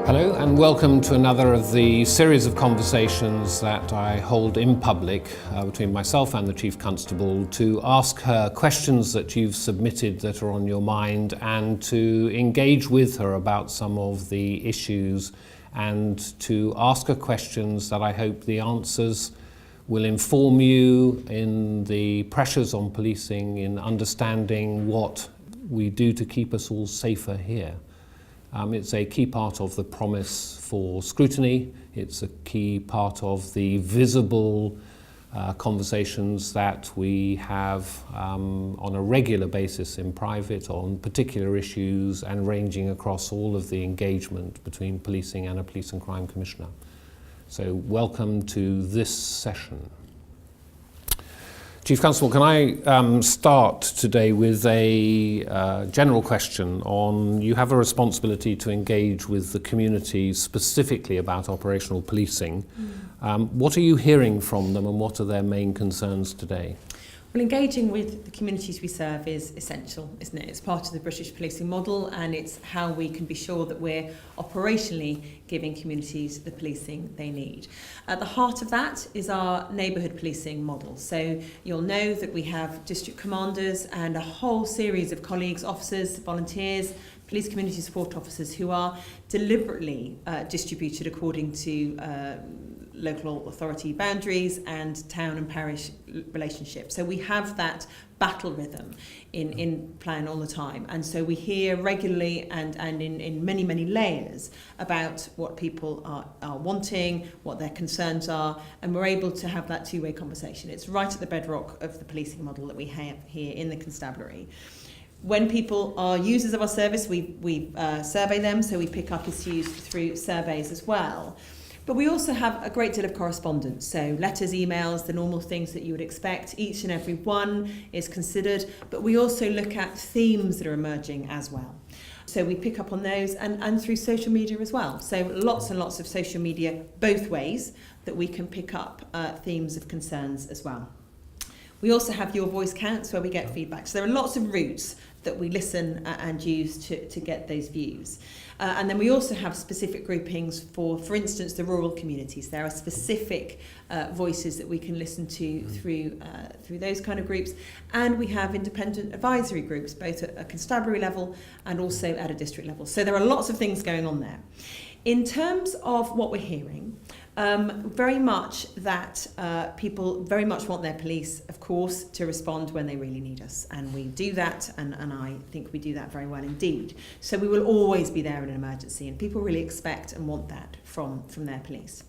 Hello and welcome to another of the series of conversations that I hold in public between myself and the Chief Constable to ask her questions that you've submitted that are on your mind and to engage with her about some of the issues and to ask her questions that I hope the answers will inform you in the pressures on policing, in understanding what we do to keep us all safer here. It's a key part of the promise for scrutiny. It's a key part of the visible conversations that we have on a regular basis in private on particular issues and ranging across all of the engagement between policing and a police and crime commissioner. So welcome to this session. Chief Constable, can I start today with a general question on, you have a responsibility to engage with the community specifically about operational policing. What are you hearing from them and what are their main concerns today? Well, engaging with the communities we serve is essential, isn't it? It's part of the British policing model, and it's how we can be sure that we're operationally giving communities the policing they need. At the heart of that is our neighbourhood policing model. So you'll know that we have district commanders and a whole series of colleagues, officers, volunteers, police community support officers who are deliberately distributed according to local authority boundaries and town and parish relationships. So we have that battle rhythm in plan all the time. And so we hear regularly and in many, many layers about what people are wanting, what their concerns are, and we're able to have that two-way conversation. It's right at the bedrock of the policing model that we have here in the Constabulary. When people are users of our service, we survey them, so we pick up issues through surveys as well. But we also have a great deal of correspondence, so letters, emails, the normal things that you would expect. Each and every one is considered, but we also look at themes that are emerging as well. So we pick up on those and through social media as well. So lots and lots of social media both ways that we can pick up themes of concerns as well. We also have Your Voice Counts where we get feedback. So there are lots of routes that we listen and use to get those views. And then we also have specific groupings for instance, the rural communities. There are specific voices that we can listen to through those kind of groups. And we have independent advisory groups, both at a constabulary level and also at a district level. So there are lots of things going on there. In terms of what we're hearing, very much that people very much want their police, of course, to respond when they really need us. And we do that, and I think we do that very well indeed. So we will always be there in an emergency, and people really expect and want that from their police.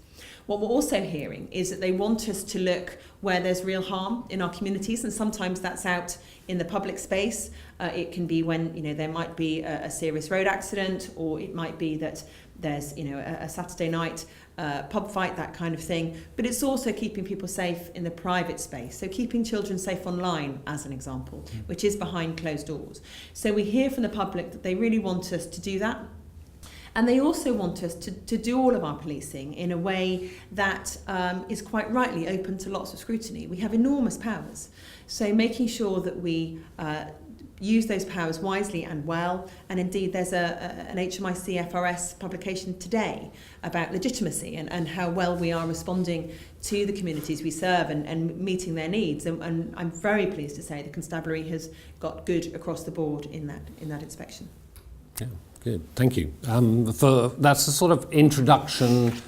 What we're also hearing is that they want us to look where there's real harm in our communities, and sometimes that's out in the public space. It can be when there might be a serious road accident, or it might be that there's a Saturday night pub fight, that kind of thing. But it's also keeping people safe in the private space. So keeping children safe online, as an example, which is behind closed doors. So we hear from the public that they really want us to do that. And they also want us to do all of our policing in a way that is quite rightly open to lots of scrutiny. We have enormous powers. So making sure that we use those powers wisely and well. And indeed, there's an HMIC FRS publication today about legitimacy and how well we are responding to the communities we serve and meeting their needs. And I'm very pleased to say the Constabulary has got good across the board in that inspection. Yeah, good. Thank you. That's a sort of introduction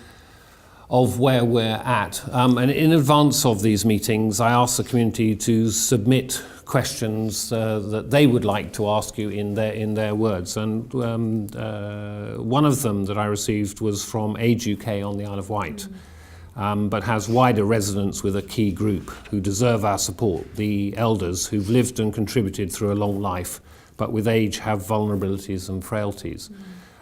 of where we're at. And in advance of these meetings, I asked the community to submit questions that they would like to ask you in their words. And one of them that I received was from Age UK on the Isle of Wight, but has wider resonance with a key group who deserve our support, the elders who've lived and contributed through a long life, but with age have vulnerabilities and frailties.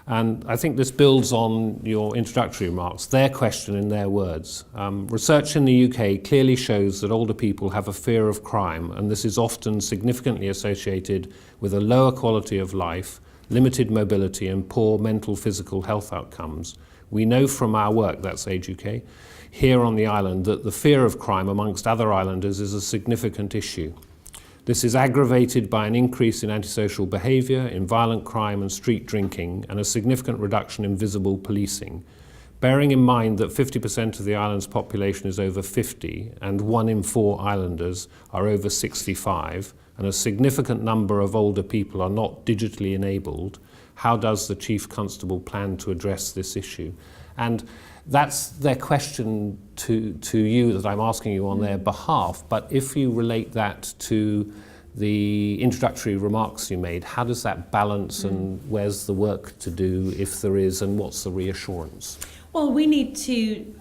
And I think this builds on your introductory remarks, their question in their words. Research in the UK clearly shows that older people have a fear of crime, and this is often significantly associated with a lower quality of life, limited mobility, and poor mental physical health outcomes. We know from our work, that's Age UK, here on the island, that the fear of crime amongst other islanders is a significant issue. This is aggravated by an increase in antisocial behaviour, in violent crime and street drinking, and a significant reduction in visible policing. Bearing in mind that 50% of the island's population is over 50 and 1 in 4 islanders are over 65, and a significant number of older people are not digitally enabled, how does the Chief Constable plan to address this issue? And that's their question to you that I'm asking you on their behalf. But if you relate that to the introductory remarks you made, how does that balance and where's the work to do if there is, and what's the reassurance? Well, we need to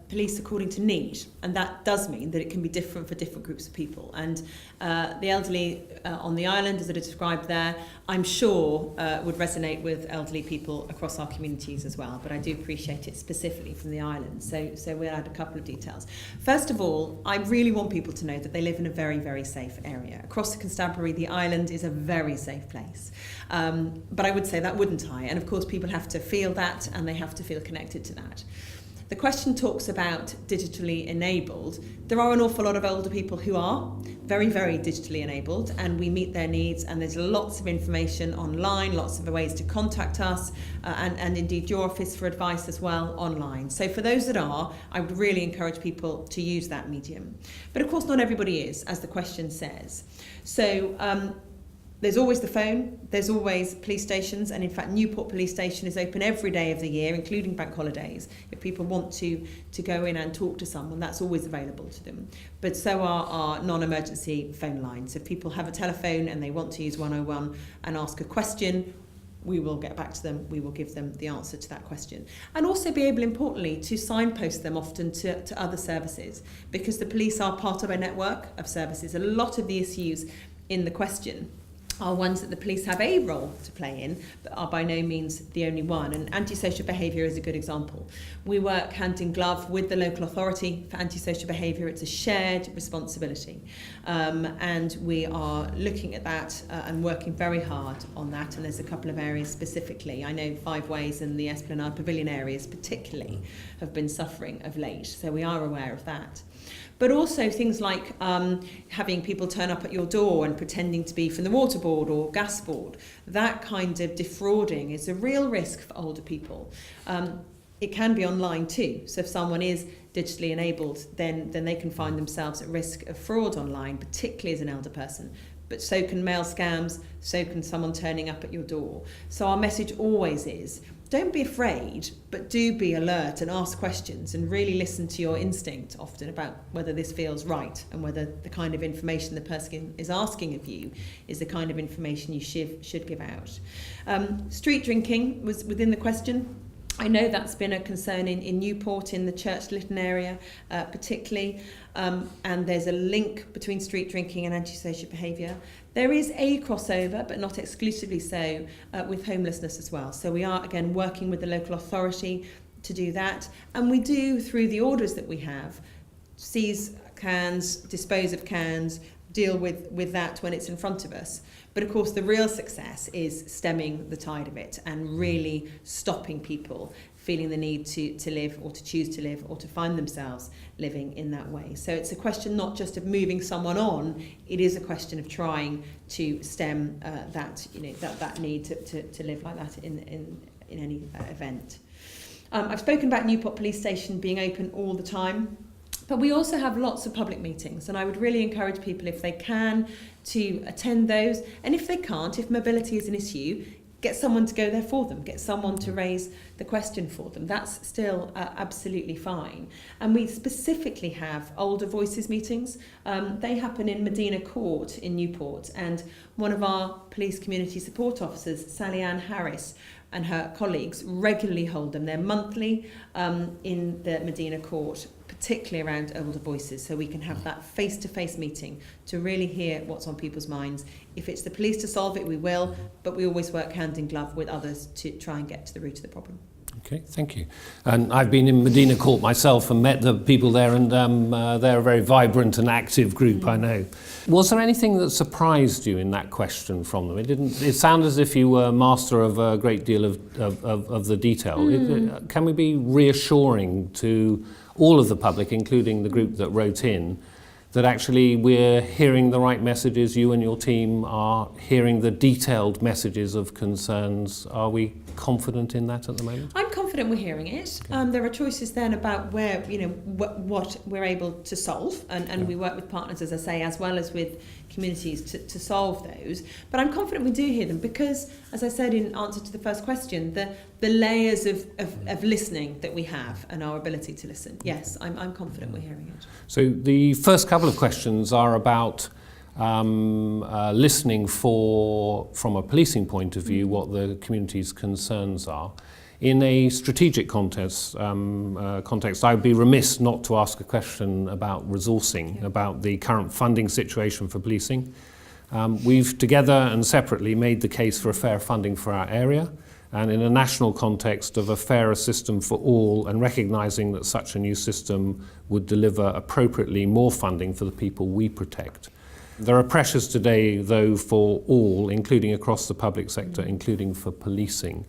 police according to need, and that does mean that it can be different for different groups of people. And the elderly on the island, as it is described there, I'm sure would resonate with elderly people across our communities as well, but I do appreciate it specifically from the island, so we'll add a couple of details. First of all, I really want people to know that they live in a very, very safe area. Across the Constabulary, the island is a very safe place. But I would say that, wouldn't I? And of course people have to feel that, and they have to feel connected to that. The question talks about digitally enabled. There are an awful lot of older people who are very, very digitally enabled, and we meet their needs, and there's lots of information online, lots of ways to contact us, and indeed your office for advice as well online. So for those that are, I would really encourage people to use that medium. But of course not everybody is, as the question says. So there's always the phone, there's always police stations, and in fact Newport Police Station is open every day of the year, including bank holidays. If people want to go in and talk to someone, that's always available to them. But so are our non-emergency phone lines. If people have a telephone and they want to use 101 and ask a question, we will get back to them, we will give them the answer to that question. And also be able, importantly, to signpost them often to other services, because the police are part of a network of services. A lot of the issues in the question are ones that the police have a role to play in, but are by no means the only one. And antisocial behaviour is a good example. We work hand in glove with the local authority for antisocial behaviour. It's a shared responsibility. And we are looking at that and working very hard on that. And there's a couple of areas specifically. I know Five Ways and the Esplanade Pavilion areas particularly have been suffering of late. So we are aware of that. But also things like having people turn up at your door and pretending to be from the water board or gas board. That kind of defrauding is a real risk for older people. It can be online too. So if someone is digitally enabled, then they can find themselves at risk of fraud online, particularly as an elder person. But so can mail scams, so can someone turning up at your door. So our message always is, don't be afraid, but do be alert and ask questions and really listen to your instinct often about whether this feels right and whether the kind of information the person is asking of you is the kind of information you should give out. Street drinking was within the question. I know that's been a concern in Newport, in the Church Lytton area particularly, and there's a link between street drinking and antisocial behaviour. There is a crossover, but not exclusively so, with homelessness as well. So we are, again, working with the local authority to do that. And we do, through the orders that we have, seize cans, dispose of cans, deal with that when it's in front of us. But of course the real success is stemming the tide of it and really stopping people feeling the need to live or to choose to live or to find themselves living in that way. So it's a question not just of moving someone on, it is a question of trying to stem that need to live like that in any event. I've spoken about Newport Police Station being open all the time. But we also have lots of public meetings, and I would really encourage people, if they can, to attend those. And if they can't, if mobility is an issue, get someone to go there for them, get someone to raise the question for them. That's still absolutely fine. And we specifically have older voices meetings. They happen in Medina Court in Newport, and one of our police community support officers, Sally Ann Harris, and her colleagues regularly hold them. They're monthly in the Medina Court, particularly around older voices, so we can have that face-to-face meeting to really hear what's on people's minds. If it's the police to solve it, we will, but we always work hand in glove with others to try and get to the root of the problem. Okay, thank you. And I've been in Medina Court myself and met the people there, and they're a very vibrant and active group, I know. Was there anything that surprised you in that question from them? It sounded as if you were master of a great deal of the detail. Can we be reassuring to all of the public, including the group that wrote in, that actually we're hearing the right messages, you and your team are hearing the detailed messages of concerns. Are we confident in that at the moment? I'm confident we're hearing it. Okay. There are choices then about where, what we're able to solve, and we work with partners, as I say, as well as with communities to solve those. But I'm confident we do hear them because, as I said in answer to the first question, the layers of listening that we have and our ability to listen. Yes, I'm confident we're hearing it. So the first couple of questions are about listening from a policing point of view, what the community's concerns are. In a strategic context, I would be remiss not to ask a question about resourcing, about the current funding situation for policing. We've together and separately made the case for a fair funding for our area, and in a national context of a fairer system for all, and recognising that such a new system would deliver appropriately more funding for the people we protect. There are pressures today, though, for all, including across the public sector, including for policing.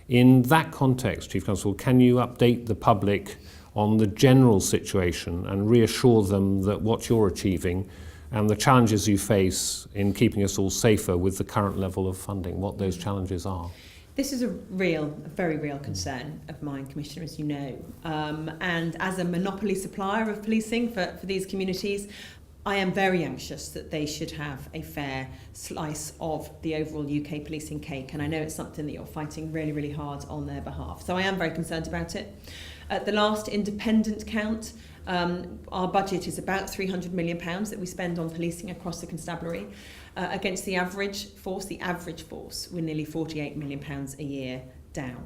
In that context, Chief Constable, can you update the public on the general situation and reassure them that what you're achieving and the challenges you face in keeping us all safer with the current level of funding, what those challenges are? This is a very real concern of mine, Commissioner, as you know. And as a monopoly supplier of policing for these communities, I am very anxious that they should have a fair slice of the overall UK policing cake, and I know it's something that you're fighting really hard on their behalf. So I am very concerned about it. At the last independent count, our budget is about £300 million that we spend on policing across the Constabulary. Against the average force, we're nearly £48 million a year down.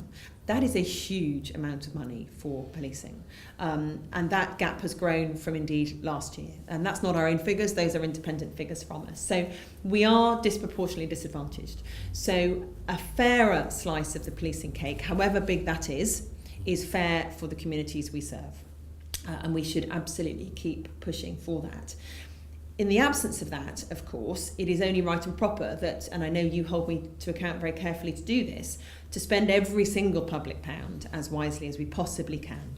That is a huge amount of money for policing. And that gap has grown from indeed last year. And that's not our own figures, those are independent figures from us. So we are disproportionately disadvantaged. So a fairer slice of the policing cake, however big that is fair for the communities we serve. And we should absolutely keep pushing for that. In the absence of that, of course, it is only right and proper that, and I know you hold me to account very carefully to do this, to spend every single public pound as wisely as we possibly can.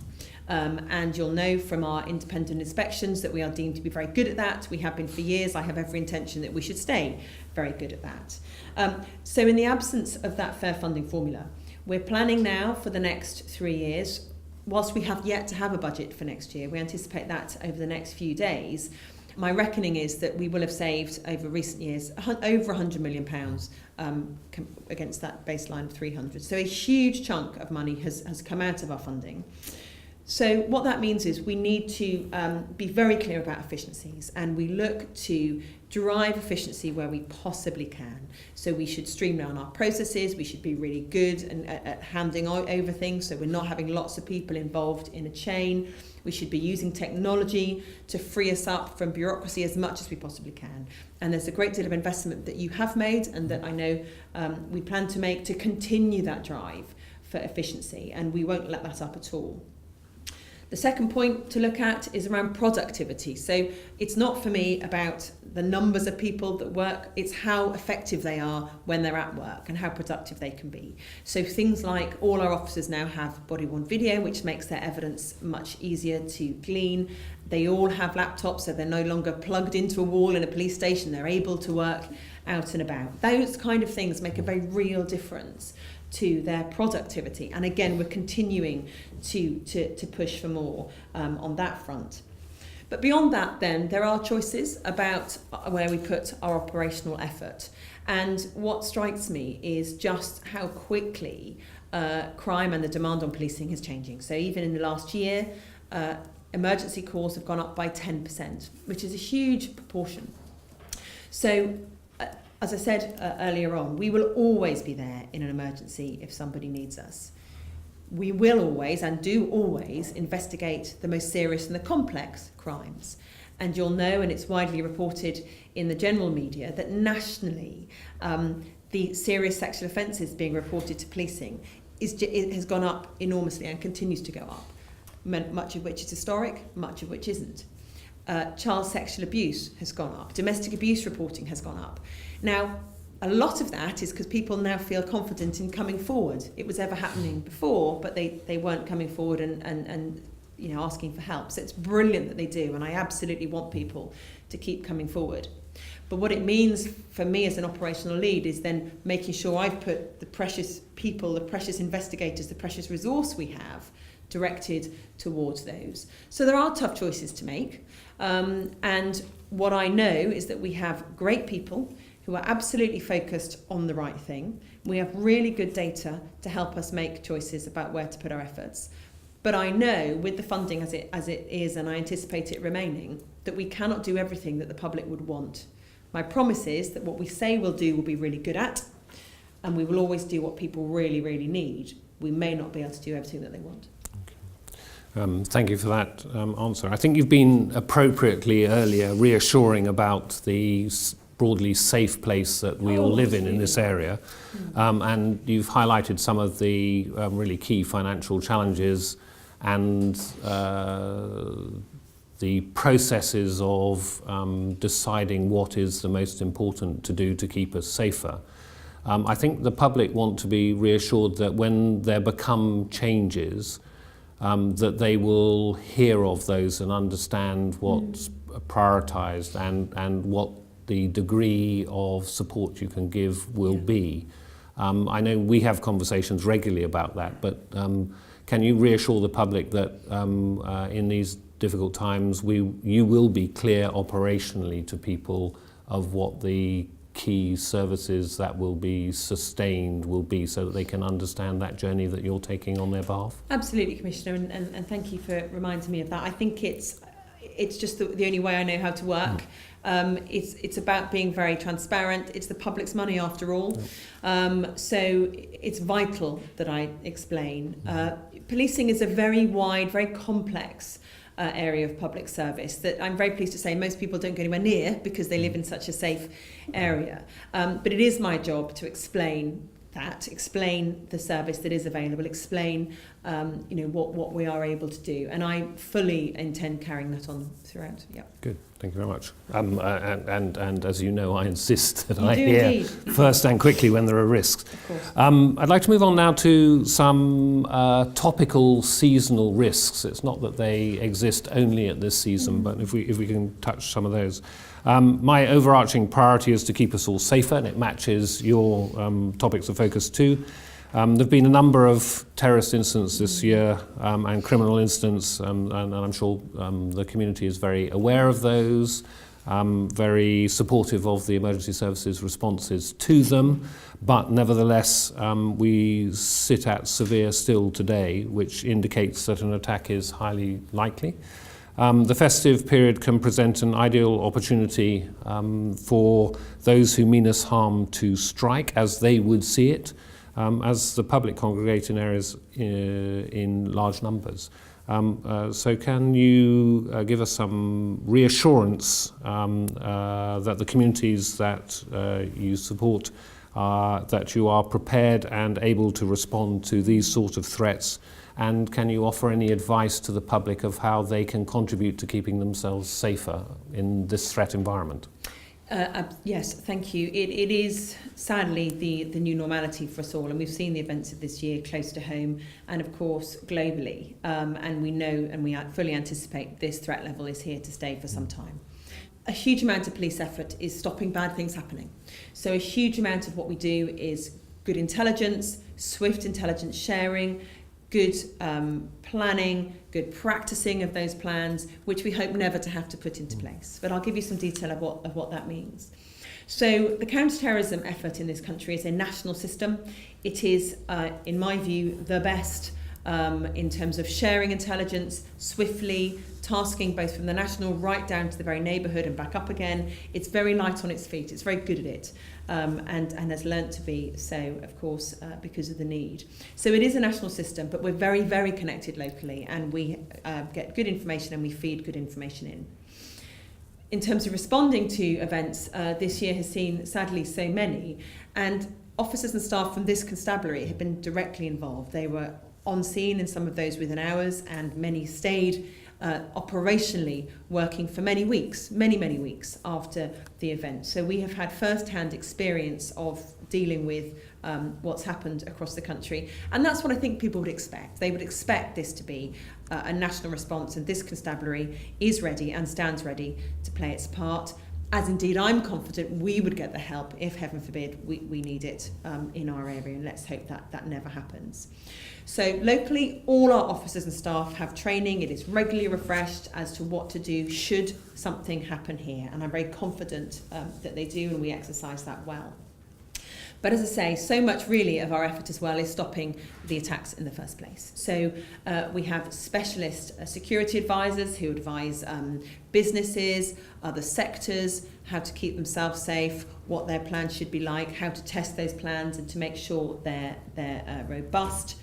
And you'll know from our independent inspections that we are deemed to be very good at that. We have been for years. I have every intention that we should stay very good at that. So in the absence of that fair funding formula, we're planning now for the next 3 years. Whilst we have yet to have a budget for next year, we anticipate that over the next few days. My reckoning is that we will have saved over recent years over £100 million against that baseline of 300. So a huge chunk of money has come out of our funding. So what that means is we need to be very clear about efficiencies, and we look to drive efficiency where we possibly can. So we should streamline our processes, we should be really good at handing over things so we're not having lots of people involved in a chain. We should be using technology to free us up from bureaucracy as much as we possibly can. And there's a great deal of investment that you have made and that I know we plan to make to continue that drive for efficiency, and we won't let that up at all. The second point to look at is around productivity. So it's not for me about the numbers of people that work, it's how effective they are when they're at work and how productive they can be. So things like all our officers now have body-worn video, which makes their evidence much easier to glean. They all have laptops, so they're no longer plugged into a wall in a police station. They're able to work out and about. Those kind of things make a very real difference to their productivity. And again, we're continuing to push for more on that front. But beyond that then, there are choices about where we put our operational effort. And what strikes me is just how quickly crime and the demand on policing is changing. So even in the last year, emergency calls have gone up by 10%, which is a huge proportion. So as I said earlier on, we will always be there in an emergency if somebody needs us. We will always, and do always, investigate the most serious and the complex crimes. And you'll know, and it's widely reported in the general media, that nationally the serious sexual offences being reported to policing has gone up enormously and continues to go up, much of which is historic, much of which isn't. Child sexual abuse has gone up. Domestic abuse reporting has gone up. Now, a lot of that is because people now feel confident in coming forward. It was ever happening before, but they weren't coming forward and asking for help. So it's brilliant that they do, and I absolutely want people to keep coming forward. But what it means for me as an operational lead is then making sure I've put the precious people, the precious investigators, the precious resource we have directed towards those. So there are tough choices to make. And what I know is that we have great people who are absolutely focused on the right thing. We have really good data to help us make choices about where to put our efforts. But I know with the funding as it is, and I anticipate it remaining, that we cannot do everything that the public would want. My promise is that what we say we'll do will be really good at, and we will always do what people really, really need. We may not be able to do everything that they want. Thank you for that answer. I think you've been appropriately earlier reassuring about the broadly safe place that we all live in this area. And you've highlighted some of the really key financial challenges and the processes of deciding what is the most important to do to keep us safer. I think the public want to be reassured that when there become changes, that they will hear of those and understand what's prioritised and what the degree of support you can give will be. I know we have conversations regularly about that, but can you reassure the public that in these difficult times you will be clear operationally to people of what the key services that will be sustained will be, so that they can understand that journey that you're taking on their behalf? Absolutely, Commissioner, and thank you for reminding me of that. I think it's just the only way I know how to work. It's about being very transparent. It's the public's money after all. So it's vital that I explain. Policing is a very wide, very complex area of public service that I'm very pleased to say most people don't go anywhere near because they live in such a safe area. But it is my job to explain the service that is available, explain what we are able to do, and I fully intend carrying that on throughout. Yeah. Good, thank you very much. And as you know, I insist that You I do hear indeed. first and quickly when there are risks. Of course. I'd like to move on now to some topical seasonal risks. It's not that they exist only at this season, but if we can touch some of those. My overarching priority is to keep us all safer, and it matches your topics of focus too. There have been a number of terrorist incidents this year and criminal incidents, and I'm sure the community is very aware of those, very supportive of the emergency services responses to them, but nevertheless we sit at severe still today, which indicates that an attack is highly likely. The festive period can present an ideal opportunity for those who mean us harm to strike, as they would see it, as the public congregate in areas in large numbers. So can you give us some reassurance that the communities that you support, that you are prepared and able to respond to these sort of threats? And can you offer any advice to the public of how they can contribute to keeping themselves safer in this threat environment? Yes, thank you. It is sadly the new normality for us all, and we've seen the events of this year close to home and of course globally, and we know and we fully anticipate this threat level is here to stay for some time. A huge amount of police effort is stopping bad things happening. So a huge amount of what we do is good intelligence, swift intelligence sharing, good planning, good practicing of those plans, which we hope never to have to put into place. But I'll give you some detail of what that means. So the counter-terrorism effort in this country is a national system. It is, in my view, the best in terms of sharing intelligence swiftly, tasking both from the national right down to the very neighbourhood and back up again. It's very light on its feet. It's very good at it. And has learnt to be so, of course, because of the need. So it is a national system, but we're very, very connected locally, and we get good information and we feed good information in. In terms of responding to events, this year has seen, sadly, so many, and officers and staff from this constabulary have been directly involved. They were on scene in some of those within hours, and many stayed operationally working for many weeks after the event. So we have had first-hand experience of dealing with what's happened across the country. And that's what I think people would expect. They would expect this to be a national response, and this constabulary is ready and stands ready to play its part. As indeed I'm confident we would get the help if, heaven forbid, we need it in our area, and let's hope that that never happens. So locally, all our officers and staff have training. It is regularly refreshed as to what to do should something happen here, and I'm very confident that they do, and we exercise that well. But as I say, so much really of our effort as well is stopping the attacks in the first place. So we have specialist security advisors who advise businesses, other sectors, how to keep themselves safe, what their plans should be like, how to test those plans and to make sure they're robust.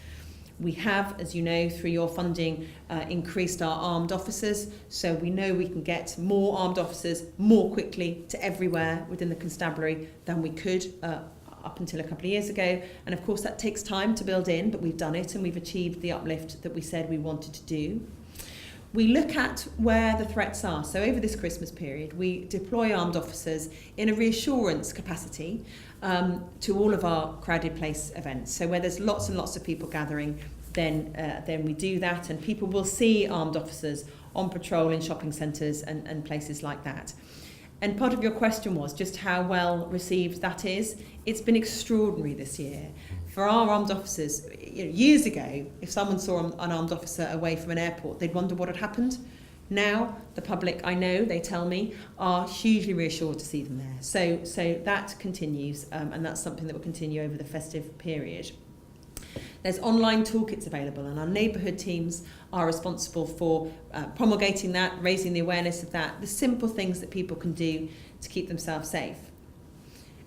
We have, as you know, through your funding, increased our armed officers, so we know we can get more armed officers more quickly to everywhere within the constabulary than we could up until a couple of years ago. And of course that takes time to build in, but we've done it and we've achieved the uplift that we said we wanted to do. We look at where the threats are. So over this Christmas period, we deploy armed officers in a reassurance capacity to all of our crowded place events. So where there's lots and lots of people gathering, then we do that, and people will see armed officers on patrol in shopping centres and places like that. And part of your question was just how well received that is. It's been extraordinary this year. For our armed officers, years ago, if someone saw an armed officer away from an airport, they'd wonder what had happened. Now, the public, I know, they tell me, are hugely reassured to see them there. So that continues, and that's something that will continue over the festive period. There's online toolkits available, and our neighbourhood teams are responsible for promulgating that, raising the awareness of that, the simple things that people can do to keep themselves safe.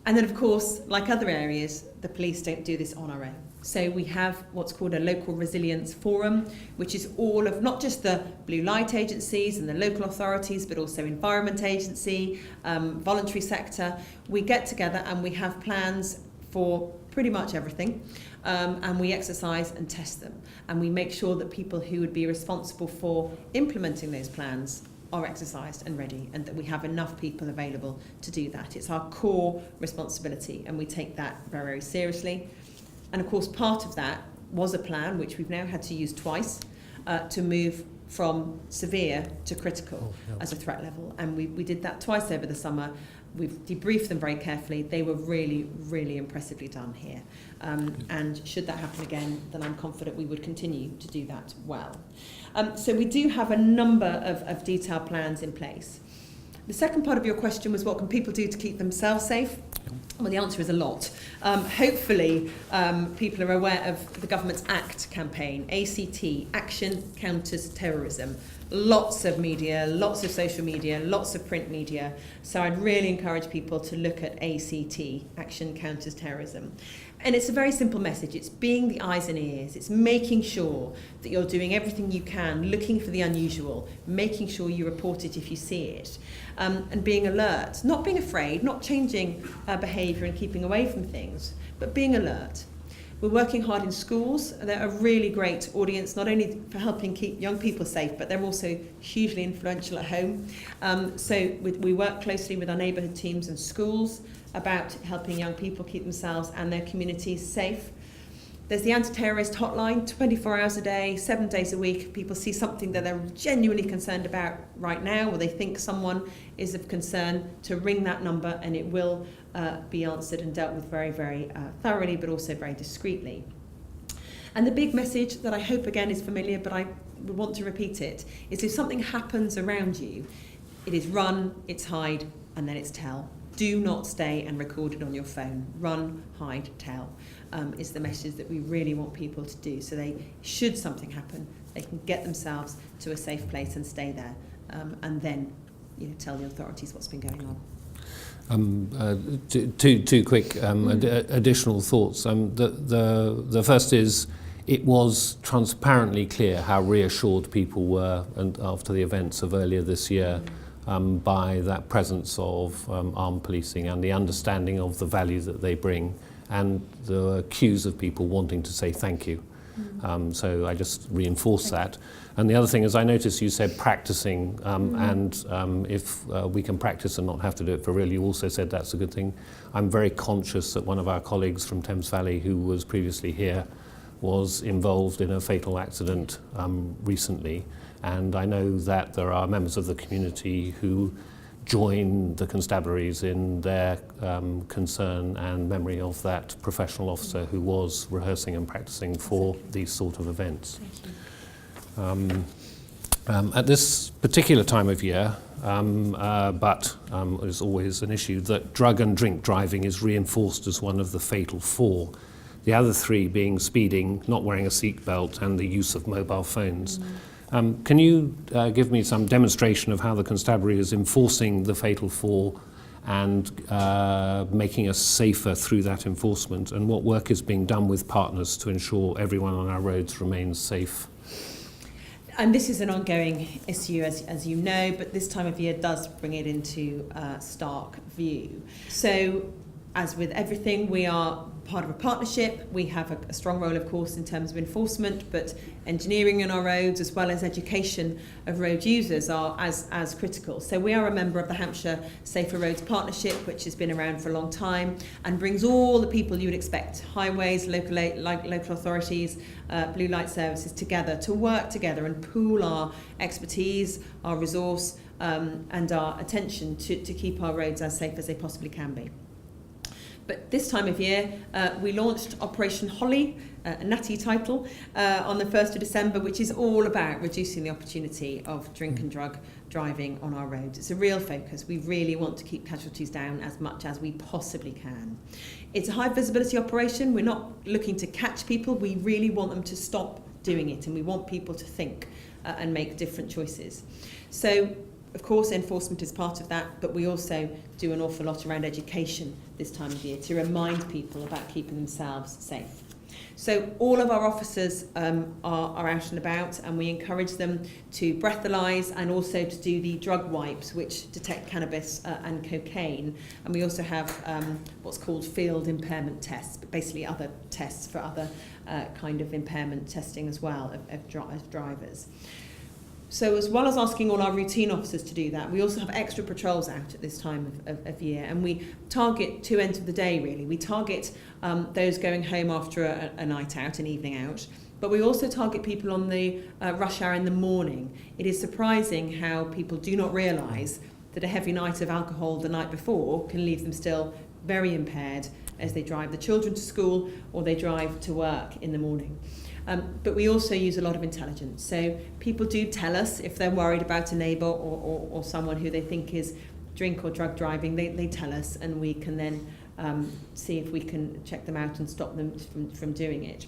And then, of course, like other areas, the police don't do this on our own. So we have what's called a local resilience forum, which is all of not just the blue light agencies and the local authorities, but also environment agency, voluntary sector. We get together and we have plans for pretty much everything, and we exercise and test them, and we make sure that people who would be responsible for implementing those plans are exercised and ready, and that we have enough people available to do that. It's our core responsibility, and we take that very, very seriously. And of course, part of that was a plan which we've now had to use twice to move from severe to critical as a threat level, and we did that twice over the summer. We've debriefed them very carefully. They were really, really impressively done here. And should that happen again, then I'm confident we would continue to do that well. So we do have a number of detailed plans in place. The second part of your question was, what can people do to keep themselves safe? Well, the answer is a lot. Hopefully, people are aware of the government's ACT campaign, ACT, Action Counters Terrorism. Lots of media, lots of social media, lots of print media. So I'd really encourage people to look at ACT, Action Counters Terrorism. And it's a very simple message. It's being the eyes and ears. It's making sure that you're doing everything you can, looking for the unusual, making sure you report it if you see it, and being alert, not being afraid, not changing behaviour and keeping away from things, but being alert. We're working hard in schools. They're a really great audience, not only for helping keep young people safe, but they're also hugely influential at home. So we work closely with our neighbourhood teams and schools about helping young people keep themselves and their communities safe. There's the anti-terrorist hotline, 24 hours a day, 7 days a week. People see something that they're genuinely concerned about right now, or they think someone is of concern, to ring that number, and it will be answered and dealt with very, very thoroughly, but also very discreetly. And the big message that I hope again is familiar, but I want to repeat it, is if something happens around you, it is run, it's hide, and then it's tell. Do not stay and record it on your phone. Run, hide, tell is the message that we really want people to do. So they, should something happen, they can get themselves to a safe place and stay there, and then tell the authorities what's been going on. Two quick additional thoughts. The first is, it was transparently clear how reassured people were, and after the events of earlier this year, by that presence of armed policing and the understanding of the value that they bring, and the cues of people wanting to say thank you. So I just reinforce that. And the other thing is, I noticed you said practicing, and if we can practice and not have to do it for real, you also said that's a good thing. I'm very conscious that one of our colleagues from Thames Valley, who was previously here, was involved in a fatal accident recently. And I know that there are members of the community who join the constabularies in their concern and memory of that professional officer who was rehearsing and practicing for these sort of events. At this particular time of year, but there's always an issue that drug and drink driving is reinforced as one of the fatal four. The other three being speeding, not wearing a seatbelt, and the use of mobile phones. Can you give me some demonstration of how the constabulary is enforcing the fatal four and making us safer through that enforcement, and what work is being done with partners to ensure everyone on our roads remains safe? And this is an ongoing issue, as you know, but this time of year does bring it into stark view. So, as with everything, we are part of a partnership. We have a strong role, of course, in terms of enforcement, but engineering on our roads as well as education of road users are as critical. So we are a member of the Hampshire Safer Roads Partnership, which has been around for a long time and brings all the people you would expect, highways, local authorities, blue light services, together to work together and pool our expertise, our resource and our attention to keep our roads as safe as they possibly can be. But this time of year, we launched Operation Holly, a natty title, on the 1st of December, which is all about reducing the opportunity of drink and drug driving on our roads. It's a real focus. We really want to keep casualties down as much as we possibly can. It's a high visibility operation. We're not looking to catch people. We really want them to stop doing it, and we want people to think and make different choices. So, of course, enforcement is part of that, but we also do an awful lot around education this time of year to remind people about keeping themselves safe. So all of our officers are out and about, and we encourage them to breathalyse and also to do the drug wipes, which detect cannabis and cocaine. And we also have what's called field impairment tests, but basically other tests for other kind of impairment testing as well of drivers. So as well as asking all our routine officers to do that, we also have extra patrols out at this time of year, and we target two ends of the day really. We target those going home after a night out, an evening out, but we also target people on the rush hour in the morning. It is surprising how people do not realise that a heavy night of alcohol the night before can leave them still very impaired as they drive the children to school or they drive to work in the morning. But we also use a lot of intelligence. So people do tell us if they're worried about a neighbour or someone who they think is drink or drug driving, they tell us, and we can then see if we can check them out and stop them from doing it.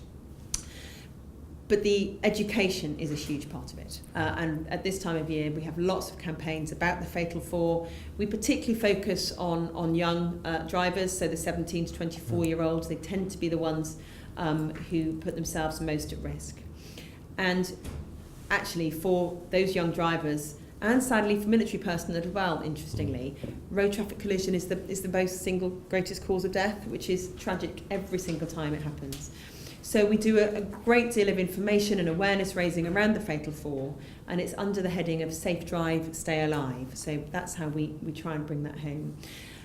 But the education is a huge part of it. And at this time of year, we have lots of campaigns about the Fatal Four. We particularly focus on young drivers, so the 17 to 24-year-olds. They tend to be the ones who put themselves most at risk. And actually, for those young drivers, and sadly for military personnel as well, interestingly, road traffic collision is the most single greatest cause of death, which is tragic every single time it happens. So we do a great deal of information and awareness raising around the Fatal Four, and it's under the heading of Safe Drive, Stay Alive. So that's how we try and bring that home.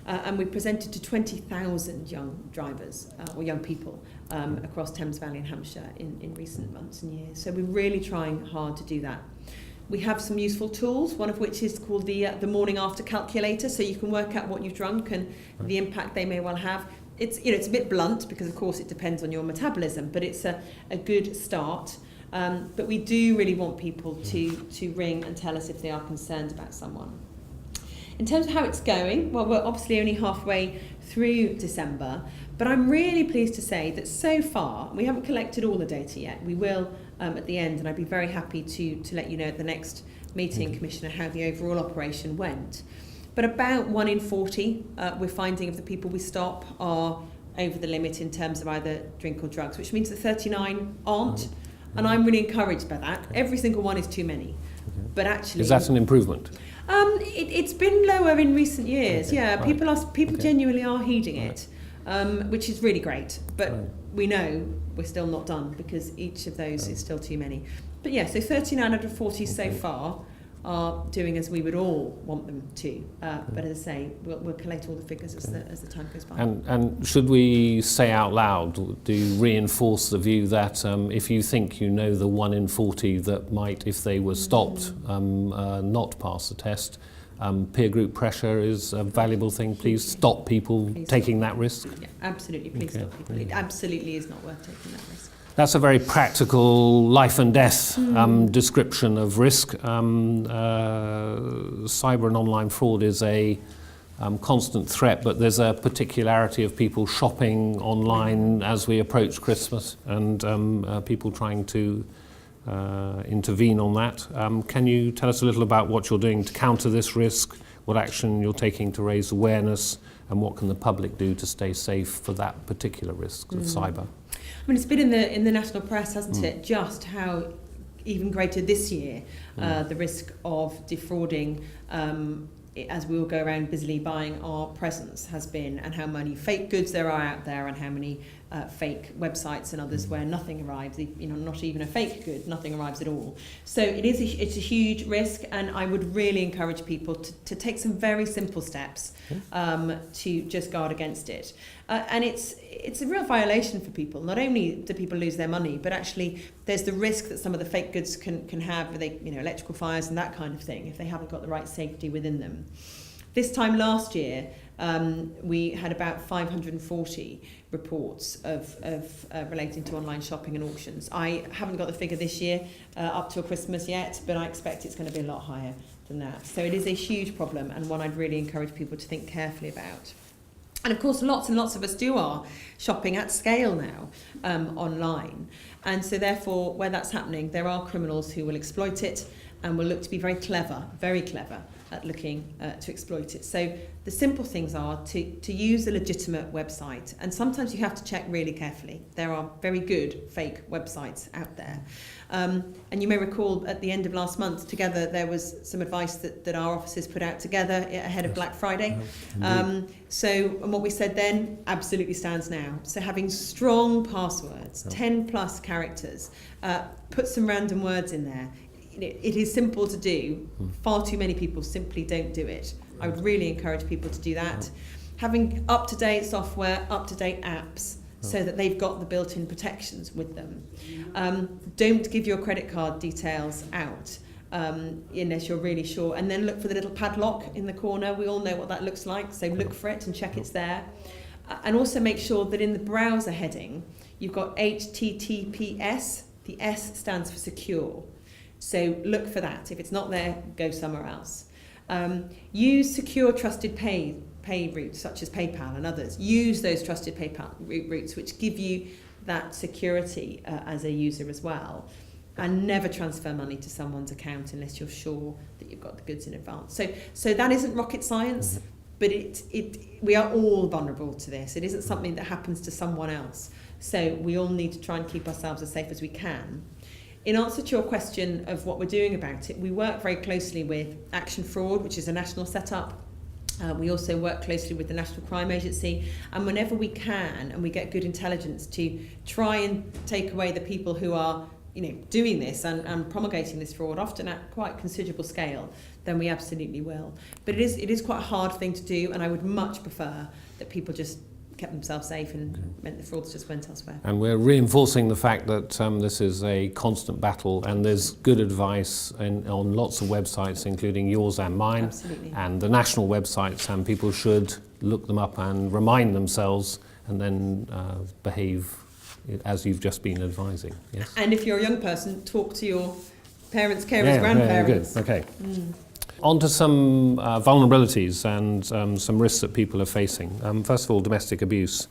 And we presented to 20,000 young drivers or young people across Thames Valley and Hampshire in recent months and years. So we're really trying hard to do that. We have some useful tools, one of which is called the morning after calculator, so you can work out what you've drunk and the impact they may well have. It's a bit blunt because of course it depends on your metabolism, but it's a good start. But we do really want people to ring and tell us if they are concerned about someone. In terms of how it's going, well, we're obviously only halfway through December, but I'm really pleased to say that so far, we haven't collected all the data yet. We will at the end, and I'd be very happy to let you know at the next meeting, Commissioner, how the overall operation went. But about 1 in 40, we're finding of the people we stop are over the limit in terms of either drink or drugs, which means that 39 aren't. And I'm really encouraged by that. Every single one is too many. But actually... Is that an improvement? It's been lower in recent years. Okay. Yeah, right. People genuinely are heeding it, which is really great. But we know we're still not done, because each of those is still too many. But yeah, so 39 out of 40 so far are doing as we would all want them to. But as I say, we'll collate all the figures as the time goes by. And should we say out loud, do you reinforce the view that if you think you know the 1 in 40 that might, if they were stopped, not pass the test, peer group pressure is a valuable thing? Please stop people taking that risk. Yeah, absolutely. Please stop people. It absolutely is not worth taking that risk. That's a very practical life and death description of risk. Cyber and online fraud is a constant threat, but there's a particularity of people shopping online as we approach Christmas, and people trying to intervene on that. Can you tell us a little about what you're doing to counter this risk, what action you're taking to raise awareness, and what can the public do to stay safe for that particular risk of cyber? I mean, it's been in the national press, hasn't it, just how even greater this year the risk of defrauding as we all go around busily buying our presents has been, and how many fake goods there are out there, and how many fake websites and others where nothing arrives, not even a fake good, nothing arrives at all. So it's a huge risk, and I would really encourage people to take some very simple steps to just guard against it. And it's a real violation for people. Not only do people lose their money, but actually there's the risk that some of the fake goods can have, electrical fires and that kind of thing, if they haven't got the right safety within them. This time last year, we had about 540 reports of relating to online shopping and auctions. I haven't got the figure this year up till Christmas yet, but I expect it's going to be a lot higher than that. So it is a huge problem, and one I'd really encourage people to think carefully about. And of course, lots and lots of us do our shopping at scale now online. And so therefore, where that's happening, there are criminals who will exploit it and will look to be very clever at looking to exploit it. So the simple things are to use a legitimate website. And sometimes you have to check really carefully. There are very good fake websites out there. And you may recall at the end of last month, together, there was some advice that our officers put out together ahead of Black Friday. And what we said then absolutely stands now. So having strong passwords, 10 plus characters, put some random words in there. It is simple to do. Far too many people simply don't do it. I would really encourage people to do that. Having up-to-date software, up-to-date apps, so that they've got the built-in protections with them. Don't give your credit card details out unless you're really sure. And then look for the little padlock in the corner. We all know what that looks like, so look for it and check it's there. And also make sure that in the browser heading, you've got HTTPS. The S stands for secure. So look for that. If it's not there, go somewhere else. Use secure trusted pay routes such as PayPal and others. Use those trusted PayPal routes which give you that security as a user as well. And never transfer money to someone's account unless you're sure that you've got the goods in advance. So that isn't rocket science, but we are all vulnerable to this. It isn't something that happens to someone else. So we all need to try and keep ourselves as safe as we can. In answer to your question of what we're doing about it, we work very closely with Action Fraud, which is a national setup. We also work closely with the National Crime Agency, and whenever we can and we get good intelligence to try and take away the people who are doing this and promulgating this fraud, often at quite considerable scale, then we absolutely will. But it is quite a hard thing to do, and I would much prefer that people just kept themselves safe and meant the frauds just went elsewhere. And we're reinforcing the fact that this is a constant battle, and there's good advice on lots of websites, including yours and mine. Absolutely. And the national websites, and people should look them up and remind themselves and then behave as you've just been advising. Yes. And if you're a young person, talk to your parents, carers, grandparents. Good. Okay. On to some vulnerabilities and some risks that people are facing. First of all, domestic abuse.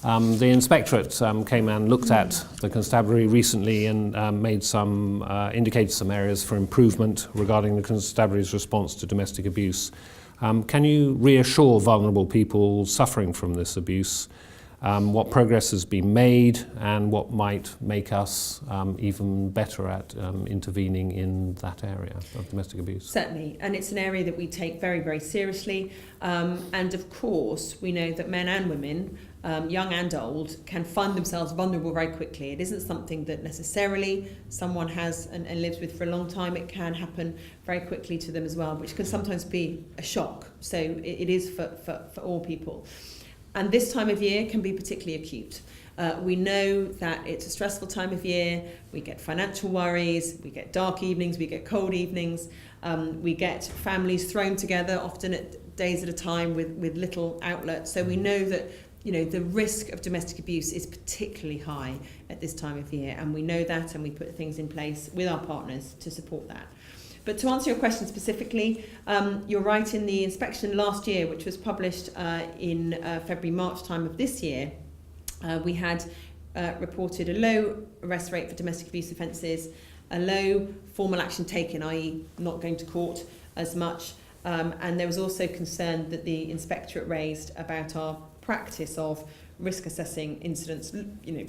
The inspectorate came and looked at the constabulary recently and indicated some areas for improvement regarding the constabulary's response to domestic abuse. Can you reassure vulnerable people suffering from this abuse what progress has been made, and what might make us even better at intervening in that area of domestic abuse. Certainly, and it's an area that we take very, very seriously. And of course, we know that men and women, young and old, can find themselves vulnerable very quickly. It isn't something that necessarily someone has and lives with for a long time. It can happen very quickly to them as well, which can sometimes be a shock. So it is for all people. And this time of year can be particularly acute. We know that it's a stressful time of year. We get financial worries, we get dark evenings, we get cold evenings, we get families thrown together, often at days at a time with little outlet. So we know that the risk of domestic abuse is particularly high at this time of year, and we know that, and we put things in place with our partners to support that. But to answer your question specifically, you're right. In the inspection last year, which was published in February, March time of this year, we had reported a low arrest rate for domestic abuse offences, a low formal action taken, i.e. not going to court as much, and there was also concern that the inspectorate raised about our practice of risk assessing incidents,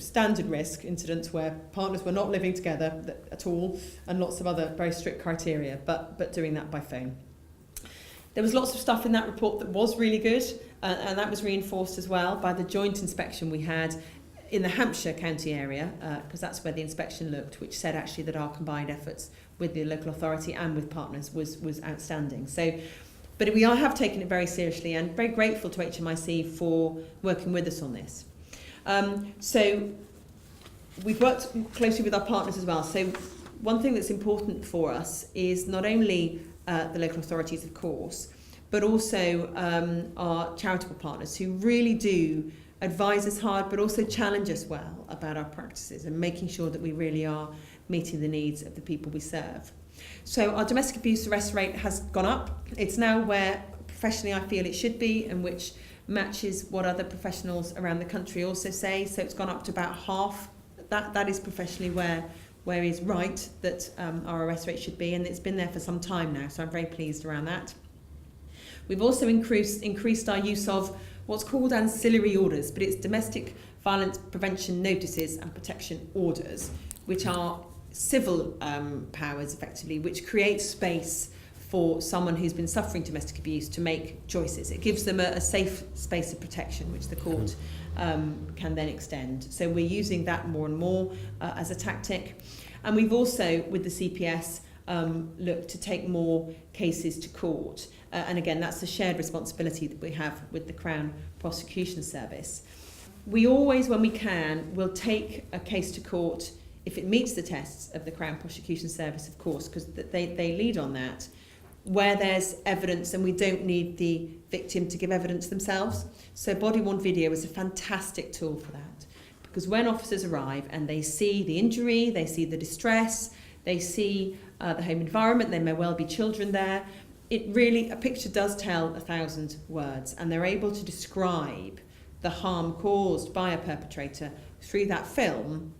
standard risk incidents where partners were not living together at all, and lots of other very strict criteria, but doing that by phone. There was lots of stuff in that report that was really good, and that was reinforced as well by the joint inspection we had in the Hampshire county area, because that's where the inspection looked, which said actually that our combined efforts with the local authority and with partners was outstanding. But we have taken it very seriously, and very grateful to HMIC for working with us on this. So we've worked closely with our partners as well. So one thing that's important for us is not only the local authorities, of course, but also our charitable partners, who really do advise us hard, but also challenge us well about our practices and making sure that we really are meeting the needs of the people we serve. So our domestic abuse arrest rate has gone up. It's now where professionally I feel it should be, and which matches what other professionals around the country also say. So it's gone up to about half. That is professionally where is right that our arrest rate should be, and it's been there for some time now, so I'm very pleased around that. We've also increased our use of what's called ancillary orders, but it's domestic violence prevention notices and protection orders, which are civil powers effectively, which create space for someone who's been suffering domestic abuse to make choices. It gives them a safe space of protection, which the court can then extend. So we're using that more and more as a tactic. And we've also, with the CPS, looked to take more cases to court. And again, that's a shared responsibility that we have with the Crown Prosecution Service. We always, when we can, will take a case to court if it meets the tests of the Crown Prosecution Service, of course, because they lead on that, where there's evidence and we don't need the victim to give evidence themselves. So body-worn video is a fantastic tool for that, because when officers arrive and they see the injury, they see the distress, they see the home environment, there may well be children there, a picture does tell 1,000 words, and they're able to describe the harm caused by a perpetrator through that film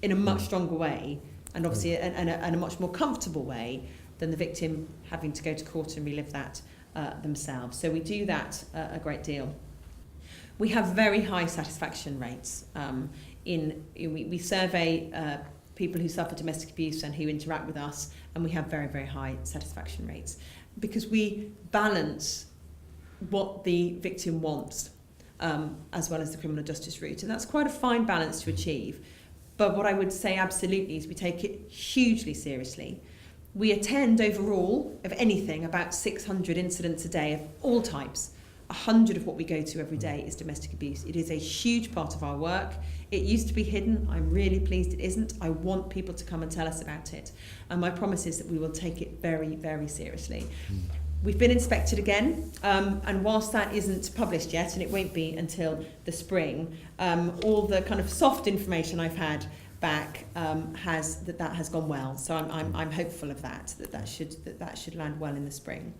in a much stronger way, and obviously and a much more comfortable way than the victim having to go to court and relive that themselves. So we do that a great deal. We have very high satisfaction rates. We survey people who suffer domestic abuse and who interact with us, and we have very, very high satisfaction rates, because we balance what the victim wants as well as the criminal justice route, and that's quite a fine balance to achieve. But what I would say absolutely is we take it hugely seriously. We attend overall, of anything, about 600 incidents a day of all types. 100 of what we go to every day is domestic abuse. It is a huge part of our work. It used to be hidden. I'm really pleased it isn't. I want people to come and tell us about it. And my promise is that we will take it very, very seriously. We've been inspected again, and whilst that isn't published yet, and it won't be until the spring, all the kind of soft information I've had back has gone well. So I'm hopeful of that should land well in the spring.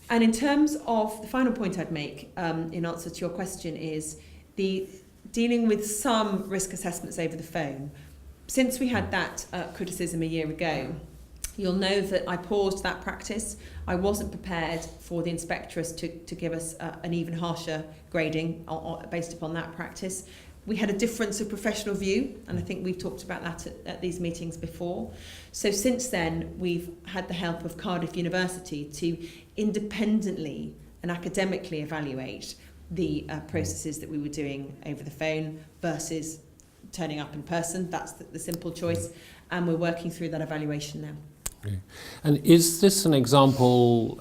And in terms of the final point I'd make in answer to your question is the dealing with some risk assessments over the phone. Since we had that criticism a year ago, You'll know that I paused that practice. I wasn't prepared for the inspectoress to give us an even harsher grading based upon that practice. We had a difference of professional view, and I think we've talked about that at these meetings before. So since then, we've had the help of Cardiff University to independently and academically evaluate the processes that we were doing over the phone versus turning up in person. That's the simple choice, and we're working through that evaluation now. Okay. And is this an example,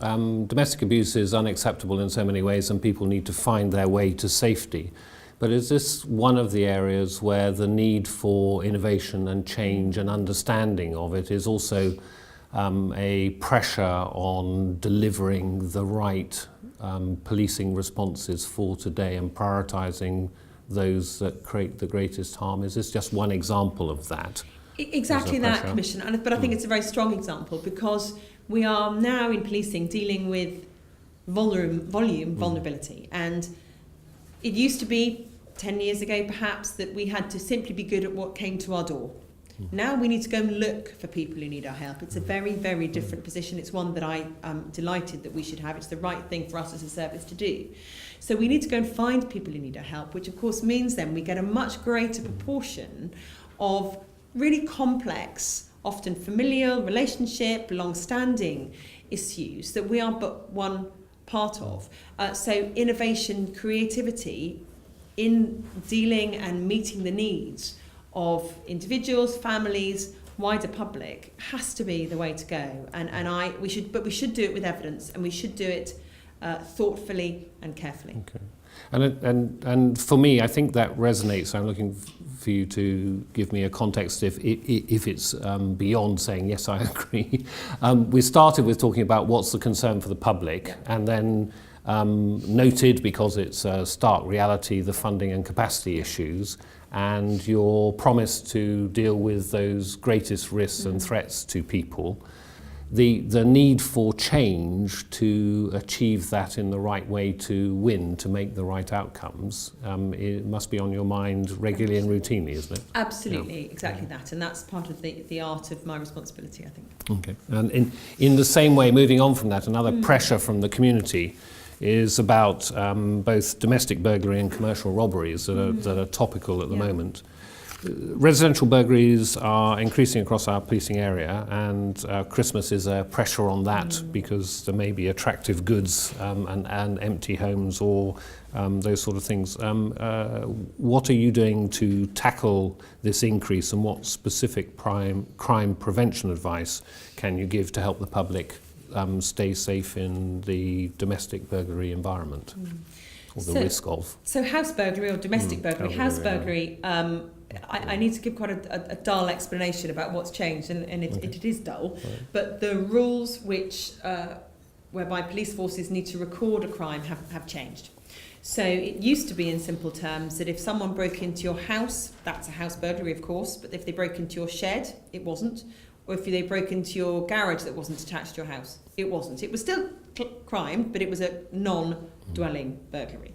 domestic abuse is unacceptable in so many ways and people need to find their way to safety, but is this one of the areas where the need for innovation and change and understanding of it is also a pressure on delivering the right policing responses for today and prioritising those that create the greatest harm? Is this just one example of that? Exactly that, Commissioner. But I think it's a very strong example because we are now in policing dealing with vulnerability. And it used to be 10 years ago, perhaps, that we had to simply be good at what came to our door. Now we need to go and look for people who need our help. It's a very, very different position. It's one that I'm delighted that we should have. It's the right thing for us as a service to do. So we need to go and find people who need our help, which of course means then we get a much greater proportion of really complex, often familial, relationship, long-standing issues that we are but one part of. So innovation, creativity in dealing and meeting the needs of individuals, families, wider public has to be the way to go. We should do it with evidence, and we should do it thoughtfully and carefully. Okay. And for me, I think that resonates. I'm looking for you to give me a context if it's beyond saying, yes, I agree. We started with talking about what's the concern for the public, and then noted, because it's a stark reality, the funding and capacity issues, and your promise to deal with those greatest risks and threats to people. The need for change to achieve that in the right way to win, to make the right outcomes, it must be on your mind regularly and routinely, isn't it? Absolutely, yeah. Exactly that. And that's part of the art of my responsibility, I think. Okay. And in the same way, moving on from that, another pressure from the community is about both domestic burglary and commercial robberies that are topical at the moment. Residential burglaries are increasing across our policing area, and Christmas is a pressure on that because there may be attractive goods and empty homes or those sort of things. What are you doing to tackle this increase, and what specific crime prevention advice can you give to help the public stay safe in the domestic burglary environment, or the risk of? So house burglary or domestic burglary. House burglary, I need to give quite a dull explanation about what's changed, and it is dull, but the rules which whereby police forces need to record a crime have changed. So it used to be, in simple terms, that if someone broke into your house, that's a house burglary, of course, but if they broke into your shed, it wasn't. Or if they broke into your garage that wasn't attached to your house, it wasn't. It was still crime, but it was a non-dwelling burglary,